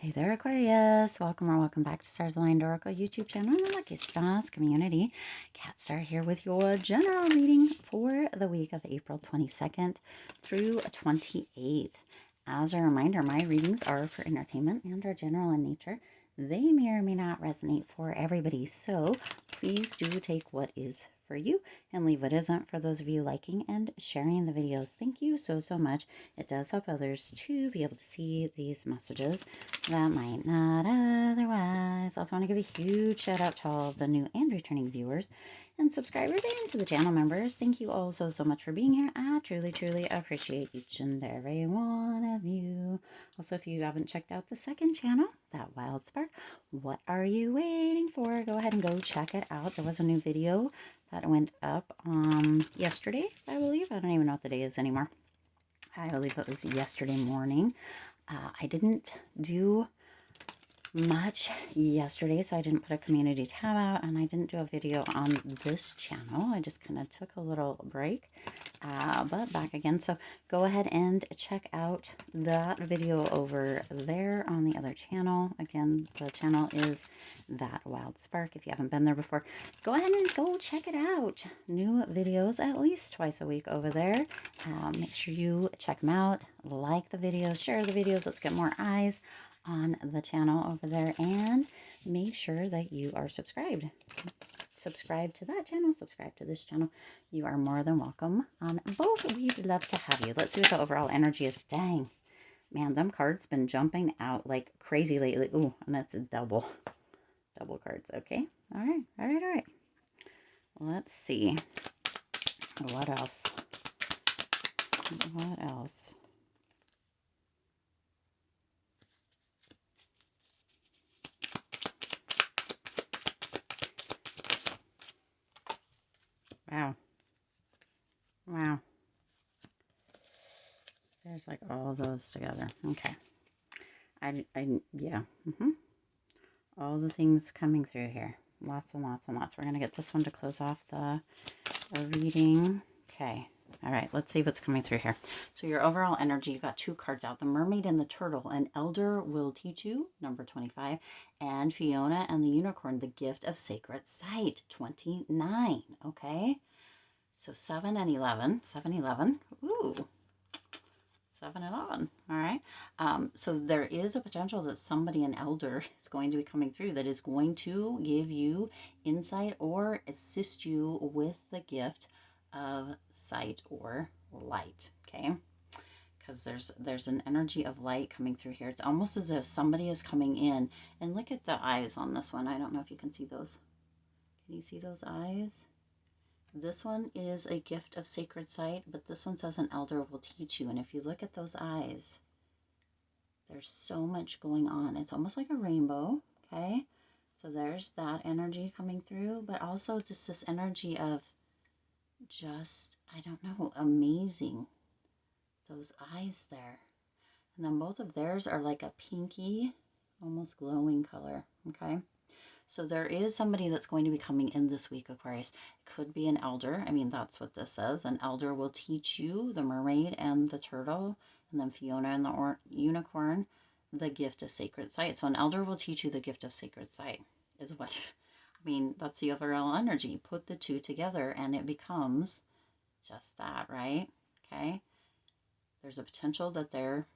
Hey there, Aquarius. Welcome or welcome back to Stars Aligned Oracle YouTube channel and the Lucky Stars community. Cat Star here with your general reading for the week of April 22nd through 28th. As a reminder, my readings are for entertainment and are general in nature. They may or may not resonate for everybody, so please do take what is for you and leave what isn't for those of you liking and sharing the videos. Thank you so much. It does help others to be able to see these messages that might not otherwise. I also want to give a huge shout out to all of the new and returning viewers and subscribers and to the channel members. Thank you all so much for being here. I truly appreciate each and every one of you. Also, if you haven't checked out the second channel, That Wild Spark, what are you waiting for? Go ahead and go check it out. There was a new video that went up yesterday, I believe. I don't even know what the day is anymore. I believe it was yesterday morning. I didn't do much yesterday, so I didn't put a community tab out, and I didn't do a video on this channel. I just kind of took a little break, but back again. So go ahead and check out that video over there on the other channel. Again, the channel is That Wild Spark. If you haven't been there before, go ahead and go check it out. New videos at least twice a week over there. Make sure you check them out, like the videos, share the videos. Let's get more eyes on the channel over there, and make sure that you are subscribed. Subscribe to that channel, subscribe to this channel. You are more than welcome on both. We'd love to have you. Let's see what the overall energy is. Dang, man, them cards been jumping out like crazy lately. Ooh, and that's a double cards. Okay, all right. Let's see what else. Wow. There's like all those together. Okay. Yeah. All the things coming through here. Lots and lots. We're going to get this one to close off the reading. Okay. All right. Let's see what's coming through here. So your overall energy, you got two cards out. The Mermaid and the Turtle. An Elder Will Teach You, number 25. And Fiona and the Unicorn, The Gift of Sacred Sight, 29. Okay. So 7 and 11. 7-11. Ooh. 7-11. All right. So there is a potential that somebody, an elder, is going to be coming through that is going to give you insight or assist you with the gift of sight or light. Okay. Because there's an energy of light coming through here. It's almost as if somebody is coming in, and look at the eyes on this one. I don't know if you can see those. Can you see those eyes? This one is a gift of sacred sight, but this one says an elder will teach you. And if you look at those eyes, there's so much going on. It's almost like a rainbow, okay? So there's that energy coming through, but also just this energy of just, I don't know, amazing. Those eyes there. And then both of theirs are like a pinky, almost glowing color, okay? So there is somebody that's going to be coming in this week, Aquarius. It could be an elder. I mean, that's what this says. An elder will teach you, the mermaid and the turtle, and then Fiona and the unicorn, the gift of sacred sight. So an elder will teach you the gift of sacred sight is what, I mean, that's the overall energy. Put the two together and it becomes just that, right? Okay. There's a potential that there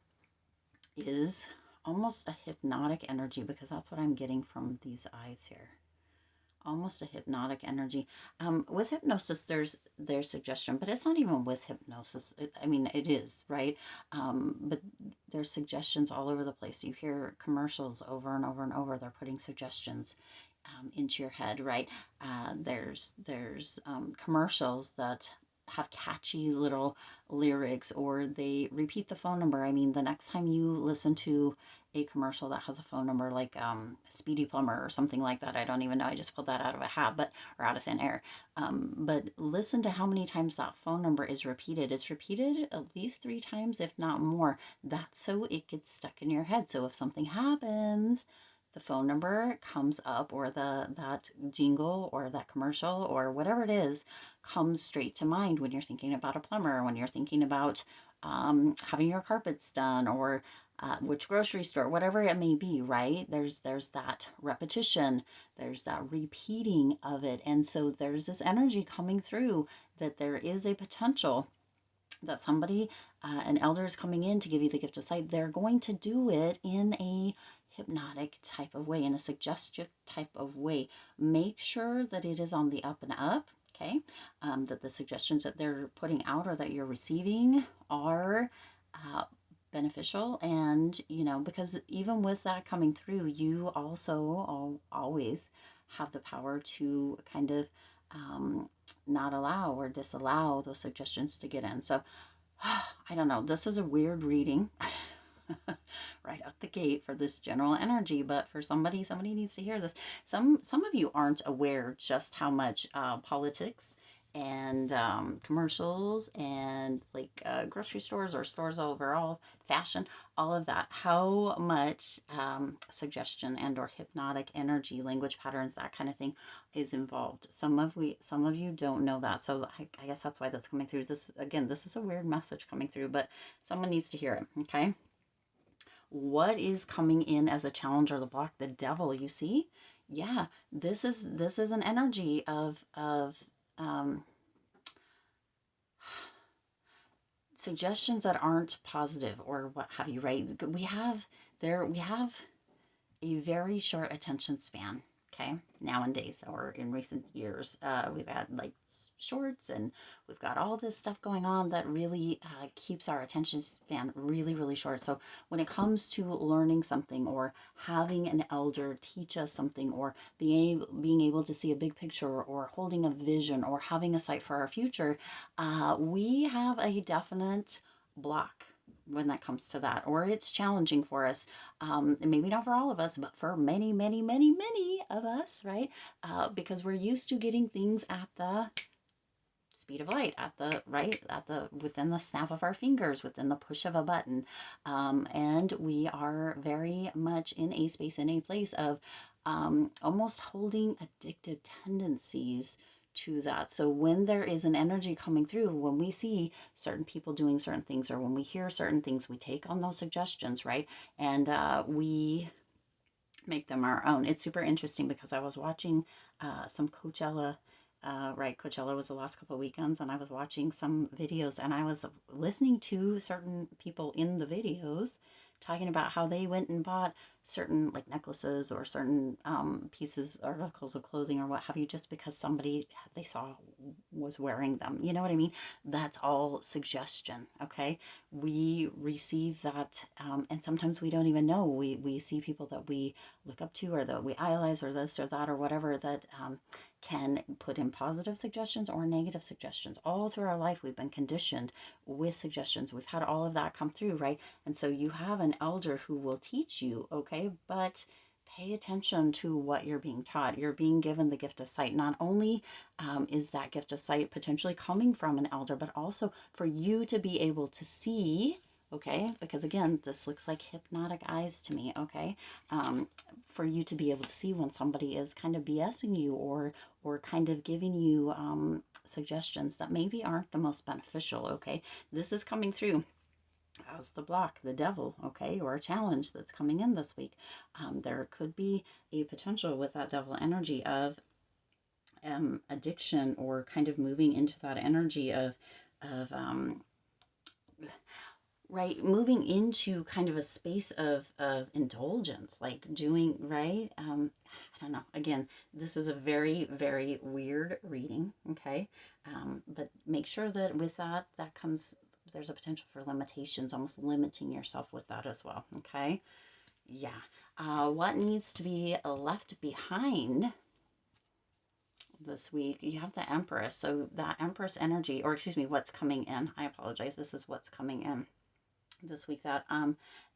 is almost a hypnotic energy, because that's what I'm getting from these eyes here. Almost a hypnotic energy. With hypnosis, there's suggestion, but it's not even with hypnosis. I mean, it is, right? But there's suggestions all over the place. You hear commercials over and over and over. They're putting suggestions into your head, right? There's commercials that have catchy little lyrics, or they repeat the phone number. I mean, the next time you listen to a commercial that has a phone number like Speedy Plumber or something like that, I don't even know, I just pulled that out of a hat, or out of thin air. But listen to how many times that phone number is repeated. It's repeated at least 3 times, if not more. That's so it gets stuck in your head. So if something happens, the phone number comes up, or that jingle or that commercial or whatever it is comes straight to mind when you're thinking about a plumber, when you're thinking about having your carpets done, or which grocery store, whatever it may be, right? There's that repetition, there's that repeating of it. And so there's this energy coming through that there is a potential that somebody, an elder is coming in to give you the gift of sight. They're going to do it in a hypnotic type of way, in a suggestive type of way. Make sure that it is on the up and up, okay? That the suggestions that they're putting out or that you're receiving are beneficial. And, because even with that coming through, you also always have the power to kind of not allow or disallow those suggestions to get in. So I don't know. This is a weird reading right out the gate for this general energy, but for somebody needs to hear this. Some of you aren't aware just how much politics and commercials and like grocery stores or stores overall, fashion, all of that, how much suggestion and or hypnotic energy, language patterns, that kind of thing is involved. Some of you don't know that, so I guess that's why that's coming through. This is a weird message coming through, but someone needs to hear it. Okay, what is coming in as a challenge or the block? The devil, you see? Yeah, this is an energy of suggestions that aren't positive or what have you, right? We have a very short attention span, okay, nowadays or in recent years. We've had like shorts, and we've got all this stuff going on that really keeps our attention span really, really short. So when it comes to learning something or having an elder teach us something or being able to see a big picture or holding a vision or having a sight for our future, we have a definite block when that comes to that, or it's challenging for us. Maybe not for all of us, but for many, many, many, many of us, right? Because we're used to getting things at the speed of light, within the snap of our fingers, within the push of a button. And we are very much in a space, in a place of almost holding addictive tendencies to that. So when there is an energy coming through, when we see certain people doing certain things, or when we hear certain things, we take on those suggestions, right? And we make them our own. It's super interesting because I was watching some Coachella. Right, Coachella was the last couple of weekends, and I was watching some videos, and I was listening to certain people in the videos talking about how they went and bought certain like necklaces or certain pieces, articles of clothing or what have you, just because somebody they saw was wearing them. You know what I mean? That's all suggestion. Okay, we receive that, and sometimes we don't even know. We see people that we look up to or that we idolize or this or that or whatever that can put in positive suggestions or negative suggestions. All through our life, we've been conditioned with suggestions. We've had all of that come through, right? And so you have an elder who will teach you, okay? But pay attention to what you're being taught. You're being given the gift of sight. Not only is that gift of sight potentially coming from an elder, but also for you to be able to see, okay, because again, this looks like hypnotic eyes to me, okay, for you to be able to see when somebody is kind of BSing you or kind of giving you suggestions that maybe aren't the most beneficial, okay. This is coming through as the block, the devil, okay, or a challenge that's coming in this week. There could be a potential with that devil energy of addiction, or kind of moving into that energy of right, moving into kind of a space of indulgence, like doing right. I don't know, again, this is a very, very weird reading, okay. But make sure that with that comes, there's a potential for limitations, almost limiting yourself with that as well, okay. Yeah. What needs to be left behind this week? You have the Empress, so that Empress energy, or excuse me, what's coming in, I apologize, this is what's coming in this week. That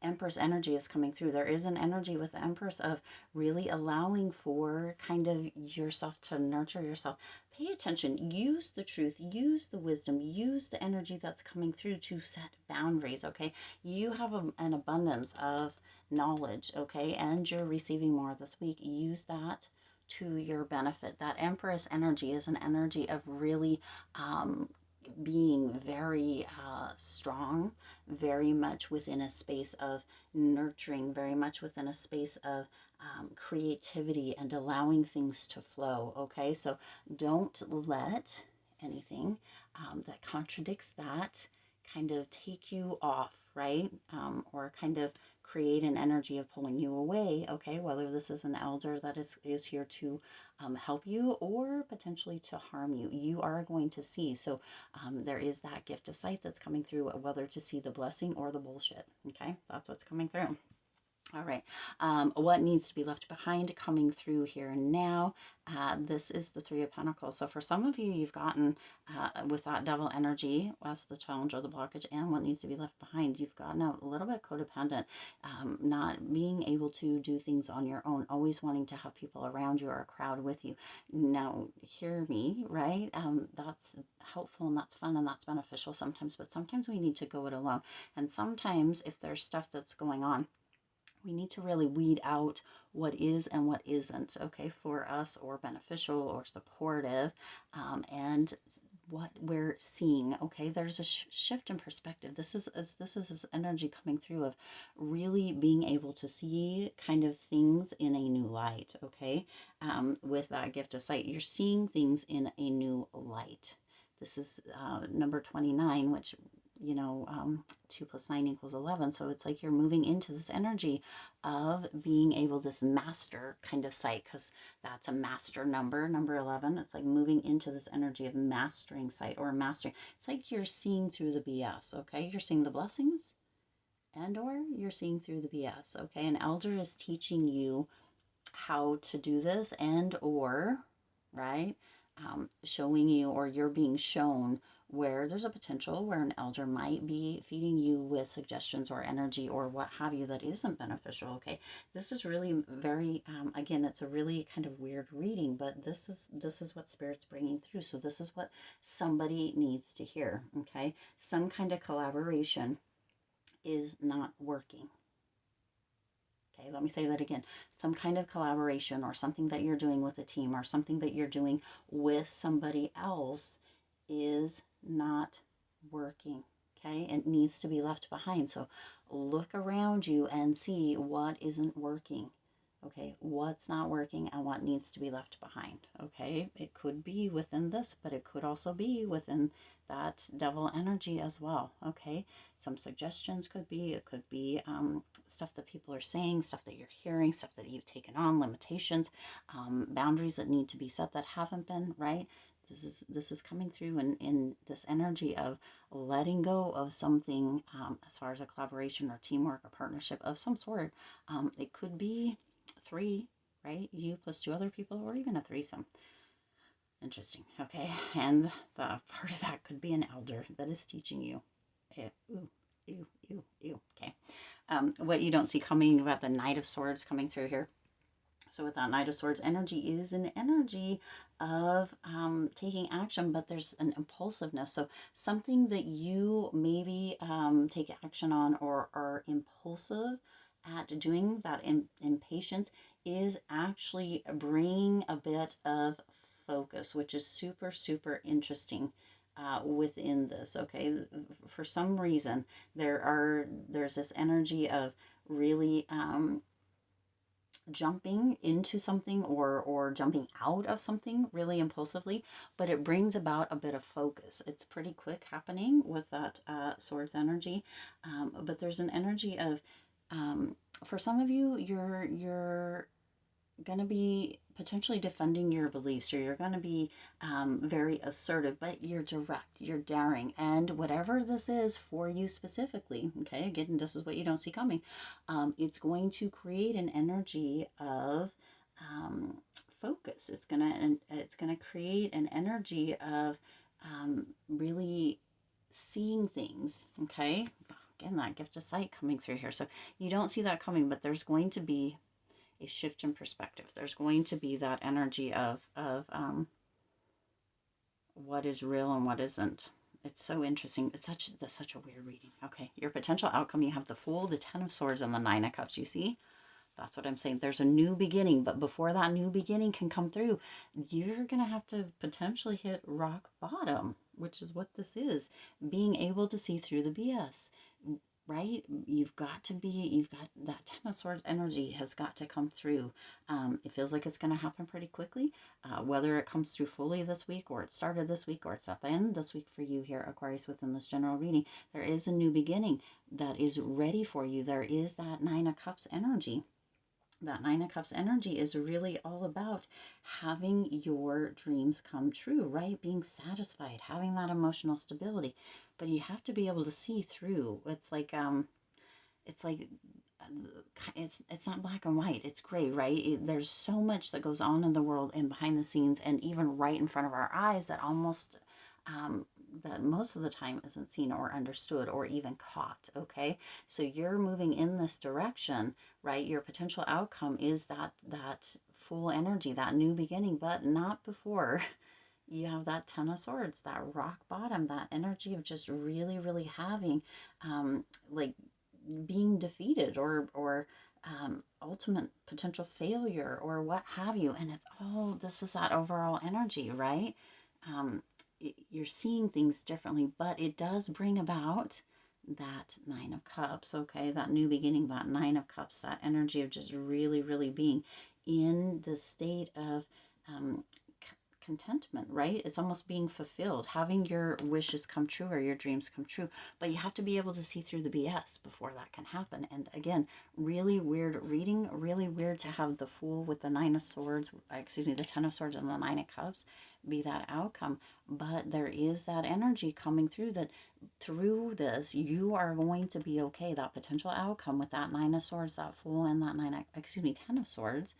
Empress energy is coming through. There is an energy with the Empress of really allowing for kind of yourself to nurture yourself. Pay attention, use the truth, use the wisdom, use the energy that's coming through to set boundaries, okay. You have an abundance of knowledge, okay, and you're receiving more this week. Use that to your benefit. That Empress energy is an energy of really being very strong, very much within a space of nurturing, very much within a space of creativity and allowing things to flow. Okay, so don't let anything that contradicts that kind of take you off, right? Or kind of create an energy of pulling you away, okay? Whether this is an elder that is here to help you or potentially to harm you, you are going to see. So there is that gift of sight that's coming through, whether to see the blessing or the bullshit, okay? That's what's coming through. All right, what needs to be left behind coming through here and now? This is the Three of Pentacles. So for some of you, you've gotten with that devil energy as the challenge or the blockage, and what needs to be left behind, you've gotten a little bit codependent, not being able to do things on your own, always wanting to have people around you or a crowd with you. Now, hear me, right? That's helpful and that's fun and that's beneficial sometimes, but sometimes we need to go it alone. And sometimes if there's stuff that's going on, we need to really weed out what is and what isn't, okay, for us, or beneficial or supportive, and what we're seeing. Okay, there's a shift in perspective. This is this energy coming through of really being able to see kind of things in a new light. Okay, with that gift of sight, you're seeing things in a new light. This is number 29, which 2 + 9 = 11. So it's like you're moving into this energy of being able, this master kind of sight, because that's a master number 11. It's like moving into this energy of mastering sight or mastering. It's like you're seeing through the BS, okay? You're seeing the blessings and or you're seeing through the BS, okay? An elder is teaching you how to do this and or, right? Showing you, or you're being shown where there's a potential where an elder might be feeding you with suggestions or energy or what have you that isn't beneficial. Okay, this is really very again, it's a really kind of weird reading, but this is what Spirit's bringing through. So this is what somebody needs to hear. Okay, some kind of collaboration is not working. Okay, let me say that again. Some kind of collaboration or something that you're doing with a team or something that you're doing with somebody else is not working. Okay, it needs to be left behind. So look around you and see what isn't working. Okay, what's not working and what needs to be left behind. Okay, it could be within this, but it could also be within that devil energy as well. Okay, some suggestions could be, it could be stuff that people are saying, stuff that you're hearing, stuff that you've taken on, limitations, boundaries that need to be set that haven't been, right? This is coming through in this energy of letting go of something as far as a collaboration or teamwork or partnership of some sort. It could be 3, right? You plus 2 other people, or even a threesome. Interesting. Okay, and the part of that could be an elder that is teaching you. Okay. What you don't see coming about the Knight of Swords coming through here. So with that Knight of Swords energy is an energy of taking action, but there's an impulsiveness. So something that you maybe take action on or are impulsive at doing, that impatience is actually bringing a bit of focus, which is super, super interesting within this. Okay, for some reason there's this energy of really jumping into something or jumping out of something really impulsively, but it brings about a bit of focus. It's pretty quick happening with that swords energy, but there's an energy of for some of you, you're going to be potentially defending your beliefs, or you're going to be very assertive, but you're direct, you're daring, and whatever this is for you specifically, okay, again, this is what you don't see coming, it's going to create an energy of focus. It's gonna create an energy of really seeing things. Okay, again, that gift of sight coming through here. So you don't see that coming, but there's going to be a shift in perspective. There's going to be that energy of what is real and what isn't. It's so interesting. It's such a weird reading. Okay, your potential outcome, you have the Fool, the 10 of Swords, and the 9 of Cups. You see? That's what I'm saying. There's a new beginning, but before that new beginning can come through, you're going to have to potentially hit rock bottom. which is what this is, being able to see through the BS. Right? You've got that Ten of Swords energy has got to come through. It feels like it's going to happen pretty quickly, whether it comes through fully this week, or it started this week, or it's at the end this week for you here, Aquarius, within this general reading. There is a new beginning that is ready for you. There is that Nine of Cups energy. That Nine of Cups energy is really all about having your dreams come true, right? Being satisfied, having that emotional stability. But you have to be able to see through. It's like it's not black and white, it's gray, right? There's so much that goes on in the world and behind the scenes and even right in front of our eyes that almost that most of the time isn't seen or understood or even caught. Okay, so you're moving in this direction, right? Your potential outcome is that full energy, that new beginning, but not before you have that Ten of Swords, that rock bottom, that energy of just really having like being defeated or ultimate potential failure or what have you. And it's all, this is that overall energy, right? You're seeing things differently, but it does bring about that Nine of Cups, okay? That new beginning, that Nine of Cups, that energy of just really being in the state of contentment, right? It's almost being fulfilled, having your wishes come true or your dreams come true. But you have to be able to see through the BS before that can happen. And again, really weird reading, really weird to have the Fool with the Nine of Swords, excuse me, the Ten of Swords and the Nine of Cups be that outcome. But there is that energy coming through that through this, you are going to be okay. That potential outcome with that Nine of Swords, that Fool, and that Ten of Swords,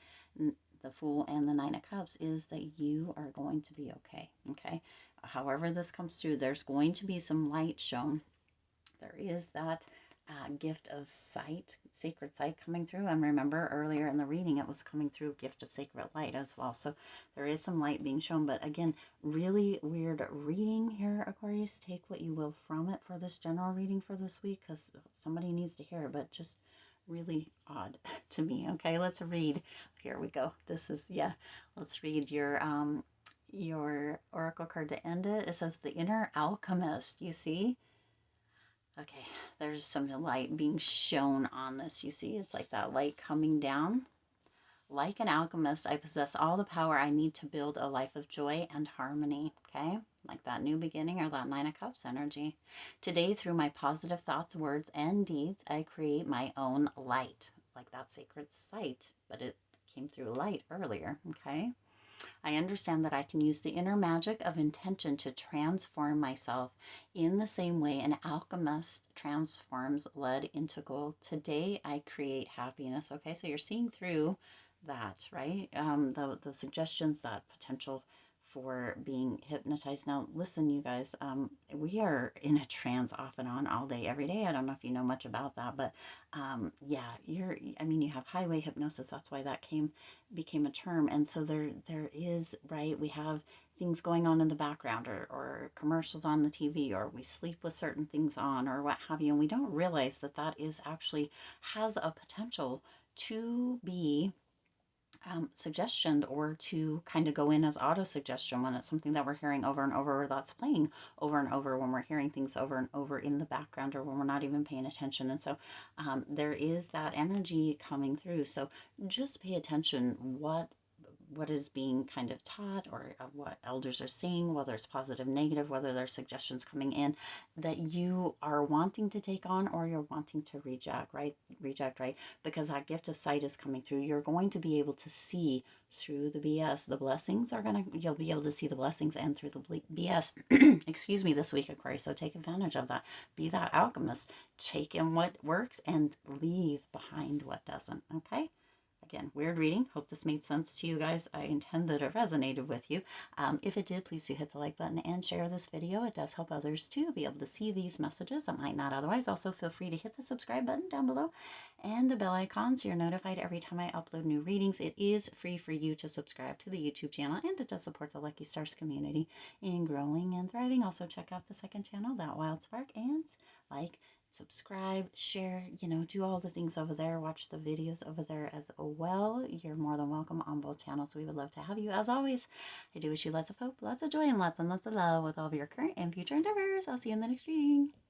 the Fool and the Nine of Cups, is that you are going to be okay. Okay, however this comes through, there's going to be some light shown. There is that gift of sight, sacred sight coming through. And remember earlier in the reading, it was coming through gift of sacred light as well. So there is some light being shown. But again, really weird reading here, Aquarius. Take what you will from it for this general reading for this week, because somebody needs to hear it. But just really odd to me. Okay, let's read. Here we go. This is, yeah, let's read your oracle card to end it. It says the inner alchemist. You see? Okay, there's some light being shown on this. You see, it's like that light coming down. Like an alchemist, I possess all the power I need to build a life of joy and harmony. Okay, like that new beginning or that Nine of Cups energy. Today, through my positive thoughts, words, and deeds, I create my own light. Like that sacred sight, but it came through light earlier. Okay. I understand that I can use the inner magic of intention to transform myself in the same way an alchemist transforms lead into gold. Today, I create happiness. Okay, so you're seeing through that, right? The suggestions, that potential for being hypnotized. Now, listen, you guys, we are in a trance off and on all day, every day. I don't know if you know much about that, but yeah, you have highway hypnosis. That's why that became a term. And so there is, right, we have things going on in the background, or commercials on the TV, or we sleep with certain things on, or what have you. And we don't realize that is actually has a potential to be suggestion, or to kind of go in as auto suggestion when it's something that we're hearing over and over, or that's playing over and over, when we're hearing things over and over in the background, or when we're not even paying attention. And so there is that energy coming through. So just pay attention what is being kind of taught, or what elders are saying, whether it's positive, negative, whether there's suggestions coming in that you are wanting to take on, or you're wanting to reject, right? Because that gift of sight is coming through. You're going to be able to see through the BS. The blessings you'll be able to see the blessings and through the BS, excuse me, this week, Aquarius. So take advantage of that. Be that alchemist. Take in what works and leave behind what doesn't, okay? Again, weird reading. Hope this made sense to you guys. I intend that it resonated with you. If it did, please do hit the like button and share this video. It does help others too be able to see these messages that might not otherwise. Also, feel free to hit the subscribe button down below and the bell icon so you're notified every time I upload new readings. It is free for you to subscribe to the YouTube channel, and it does support the Lucky Stars community in growing and thriving. Also, check out the second channel, That Wild Spark, and like subscribe, share, do all the things over there. Watch the videos over there as well. You're more than welcome on both channels. We would love to have you. As always, I do wish you lots of hope, lots of joy, and lots of love with all of your current and future endeavors. I'll see you in the next reading.